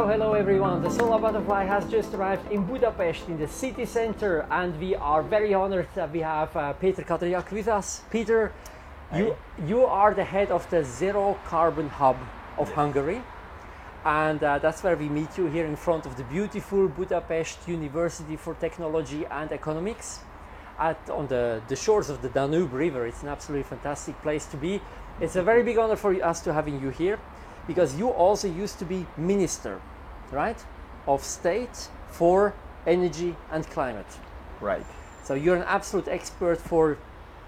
Hello, hello everyone. The Solar Butterfly has just arrived in Budapest in the city center, and we are very honored that we have Peter Kaderjak with us. Peter, you are the head of the ZeroCarbon Hub of Hungary, and that's where we meet you here in front of the beautiful Budapest University for Technology and Economics on the shores of the Danube River. It's an absolutely fantastic place to be. It's a very big honor for us to having you here, because you also used to be Minister, right, of State for Energy and Climate. Right. So you're an absolute expert for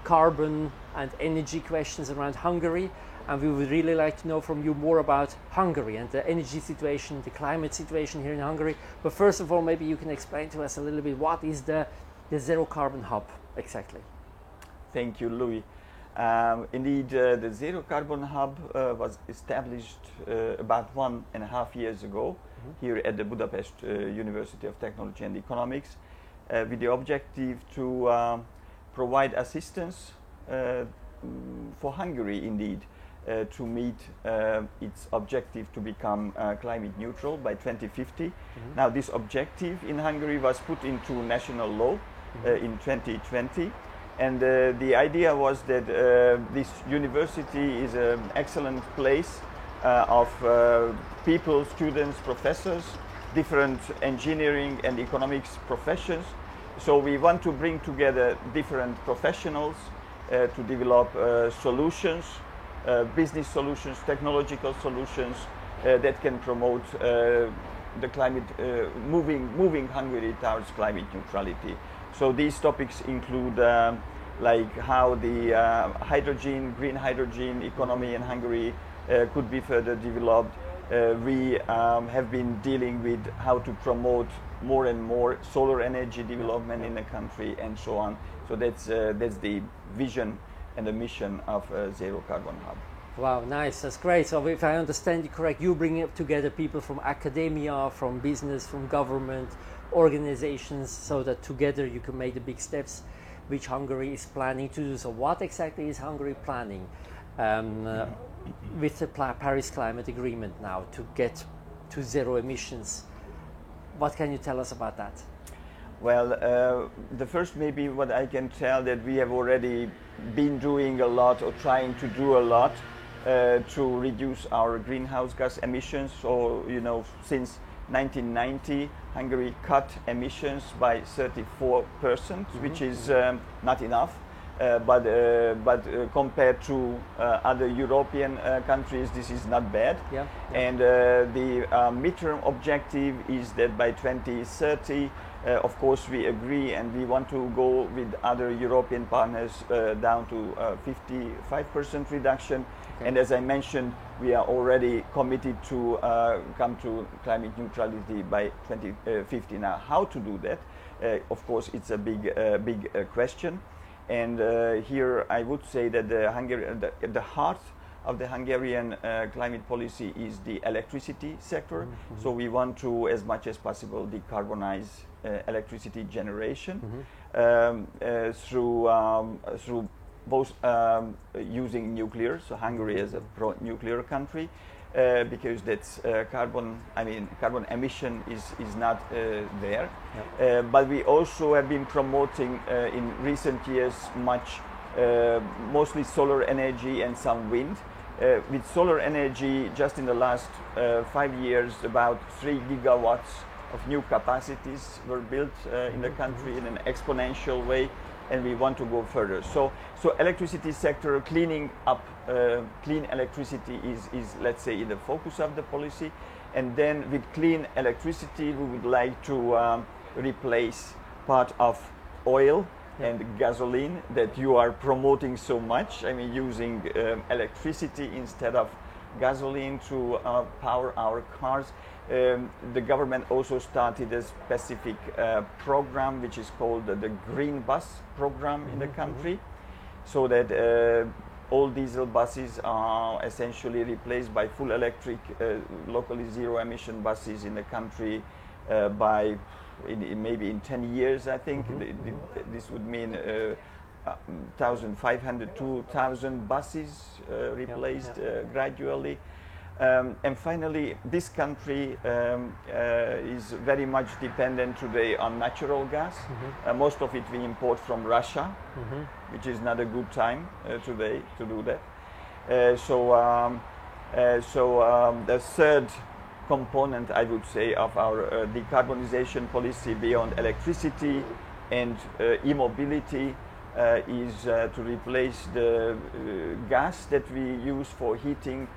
carbon and energy questions around Hungary, and we would really like to know from you more about Hungary and the energy situation, the climate situation here in Hungary. But first of all, maybe you can explain to us a little bit, what is the ZeroCarbon Hub exactly? Thank you, Louis. Indeed, the ZeroCarbon Hub was established about 1.5 years ago here at the Budapest University of Technology and Economics with the objective to provide assistance for Hungary, indeed, to meet its objective to become climate neutral by 2050. Now, this objective in Hungary was put into national law in 2020. And the idea was that this university is an excellent place of people, students, professors, different engineering and economics professions. So we want to bring together different professionals to develop solutions, business solutions, technological solutions that can promote the climate, moving Hungary towards climate neutrality. So these topics include like how the green hydrogen economy in Hungary could be further developed. We have been dealing with how to promote more and more solar energy development in the country, and so on. So that's the vision and the mission of ZeroCarbon Hub. Wow, nice, that's great. So if I understand you correct, you bring together people from academia, from business, from government, organizations, so that together you can make the big steps which Hungary is planning to do. So what exactly is Hungary planning with the Paris Climate Agreement now to get to zero emissions? What can you tell us about that? Well, the first, maybe what I can tell, that we have already been doing a lot, or trying to do a lot to reduce our greenhouse gas emissions. So, you know, since 1990, Hungary cut emissions by 34%, which is not enough, but compared to other European countries, this is not bad. Yeah. And the midterm objective is that by 2030, of course, we agree, and we want to go with other European partners down to 55% reduction. Okay. And as I mentioned, we are already committed to come to climate neutrality by 2050. Now, how to do that? Of course, it's a big question. And here I would say that the heart of the Hungarian climate policy is the electricity sector. So we want to, as much as possible, decarbonize electricity generation through both using nuclear. So Hungary is a pro-nuclear country because that's carbon emission is not there. Yeah. But we also have been promoting in recent years mostly solar energy and some wind. With solar energy, just in the last 5 years, about 3 gigawatts of new capacities were built in the country in an exponential way, and we want to go further. So electricity sector, cleaning up clean electricity is, let's say, in the focus of the policy. And then with clean electricity, we would like to replace part of oil and gasoline that you are promoting so much. I mean, using electricity instead of gasoline to power our cars. The government also started a specific program which is called the Green Bus program in the country, so that all diesel buses are essentially replaced by full electric, locally zero emission buses in the country by maybe in 10 years, I think. This would mean 1,500 to 2,000 buses replaced gradually. And finally, this country is very much dependent today on natural gas. Most of it we import from Russia, which is not a good time today to do that. The third component, I would say, of our decarbonization policy beyond electricity and e-mobility is to replace the gas that we use for heating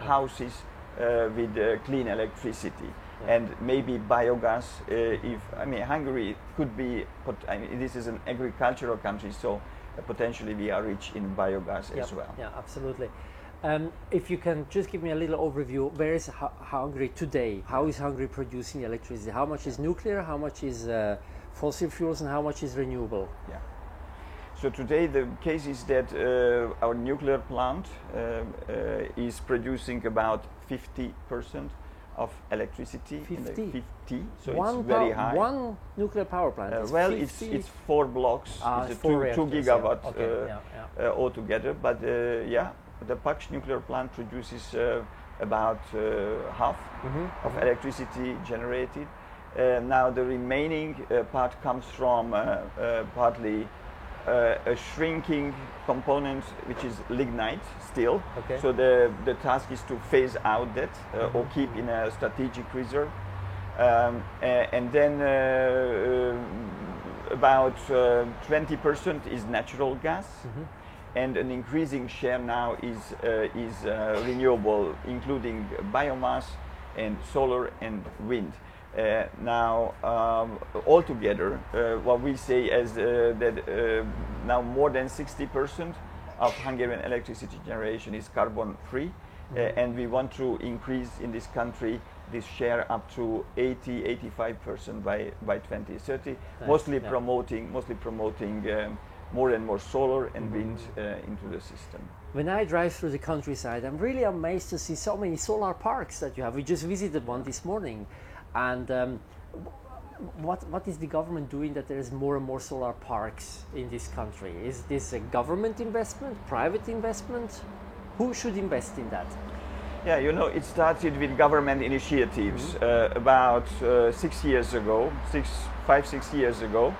houses with clean electricity. And maybe biogas. Hungary could be. This is an agricultural country, so potentially we are rich in biogas as well. Yeah, absolutely. If you can just give me a little overview, where is Hungary today? How is Hungary producing electricity? How much is nuclear? How much is fossil fuels? And how much is renewable? Yeah. So today the case is that our nuclear plant is producing about 50% of electricity. 50? So it's very high. One nuclear power plant is well, 50? it's 4 blocks. It's 2 gigawatt altogether. But the Paks nuclear plant produces about half of electricity generated. Now the remaining part comes from partly a shrinking component, which is lignite still. So the task is to phase out that or keep in a strategic reserve. And then about 20% is natural gas. And an increasing share now is renewable, including biomass and solar and wind. Now, altogether, what we say is that now more than 60% of Hungarian electricity generation is carbon-free, and we want to increase in this country this share up to 80-85% by 2030, mostly promoting more and more solar and wind into the system. When I drive through the countryside, I'm really amazed to see so many solar parks that you have. We just visited one this morning. And what is the government doing that there is more and more solar parks in this country? Is this a government investment, private investment? Who should invest in that? Yeah, it started with government initiatives about 6 years ago, 5-6 years ago.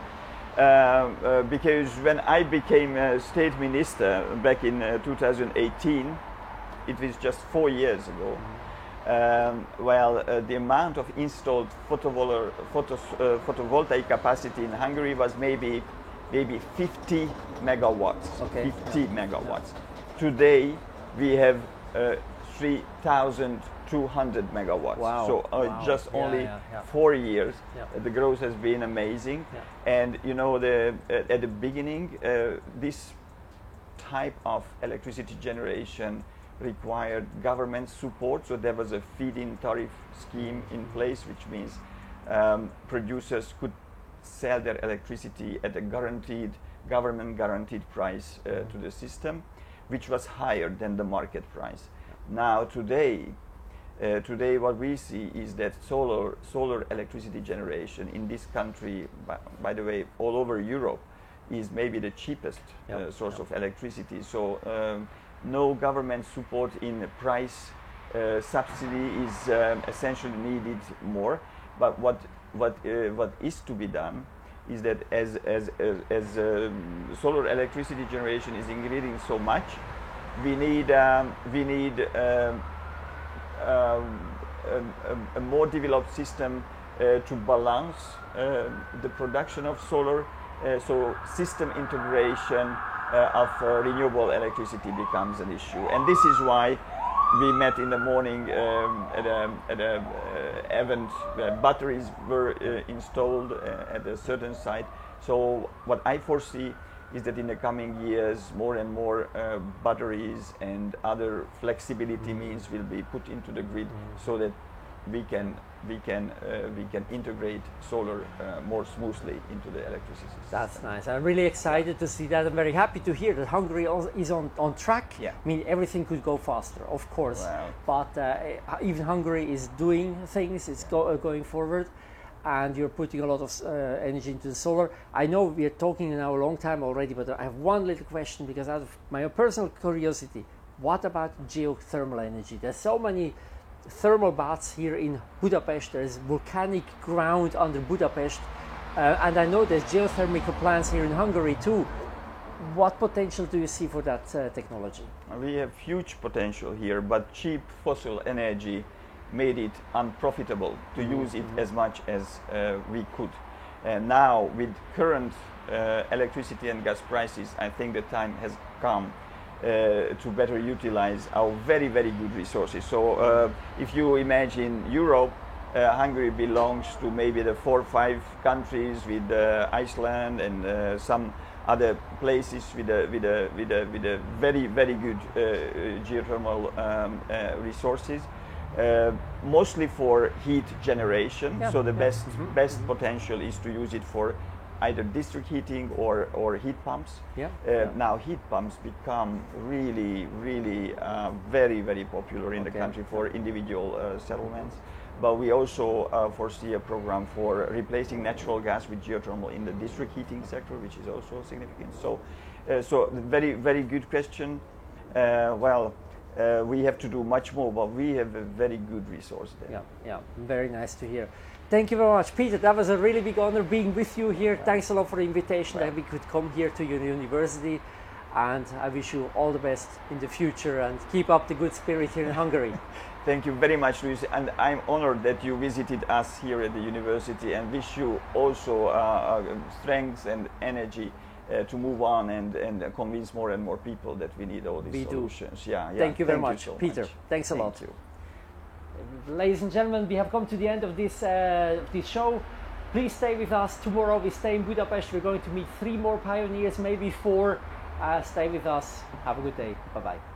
Because when I became a state minister back in 2018, it was just 4 years ago. The amount of installed photovoltaic capacity in Hungary was maybe 50 megawatts. 50 megawatts. Today we have 3,200 megawatts. Wow. So just only 4 years, the growth has been amazing. And at the beginning, this type of electricity generation required government support, so there was a feed-in tariff scheme in place, which means producers could sell their electricity at a government-guaranteed price to the system, which was higher than the market price. Now today what we see is that solar electricity generation in this country, by the way, all over Europe, is maybe the cheapest source of electricity. So no government support in price subsidy is essentially needed more. But what is to be done is that as solar electricity generation is increasing so much, we need a more developed system to balance the production of solar. So system integration of renewable electricity becomes an issue, and this is why we met in the morning at a event where batteries were installed at a certain site. So what I foresee is that in the coming years, more and more batteries and other flexibility means will be put into the grid, so that we can integrate solar more smoothly into the electricity system. That's nice. I'm really excited to see that. I'm very happy to hear that Hungary is on track. Yeah. I mean, everything could go faster, of course. Wow. But even Hungary is doing things. It's going forward, and you're putting a lot of energy into the solar. I know we are talking now a long time already, but I have one little question, because out of my personal curiosity, what about geothermal energy? There's so many thermal baths here in Budapest. There's volcanic ground under Budapest, and I know there's geothermal plants here in Hungary too. What potential do you see for that technology? We have huge potential here, but cheap fossil energy made it unprofitable to use it as much as we could. And now with current electricity and gas prices, I think the time has come to better utilize our very, very good resources. So if you imagine Europe, Hungary belongs to maybe the 4 or 5 countries with Iceland and some other places with a very, very good geothermal resources. Mostly for heat generation, so the best potential is to use it for either district heating or heat pumps. Now heat pumps become really very, very popular in the country for individual settlements, but we also foresee a program for replacing natural gas with geothermal in the district heating sector, which is also significant. So very, very good question. We have to do much more, but we have a very good resource there. Yeah, very nice to hear. Thank you very much, Peter. That was a really big honor being with you here. Thanks a lot for the invitation that we could come here to your university, and I wish you all the best in the future and keep up the good spirit here in Hungary. Thank you very much, Luis, and I'm honored that you visited us here at the university, and wish you also strength and energy to move on and convince more and more people that we need all these solutions. Thank you very much, Peter. Thanks a lot. Thank you. Ladies and gentlemen, we have come to the end of this show. Please stay with us. Tomorrow we stay in Budapest. We're going to meet 3 more pioneers, maybe 4. Stay with us. Have a good day. Bye-bye.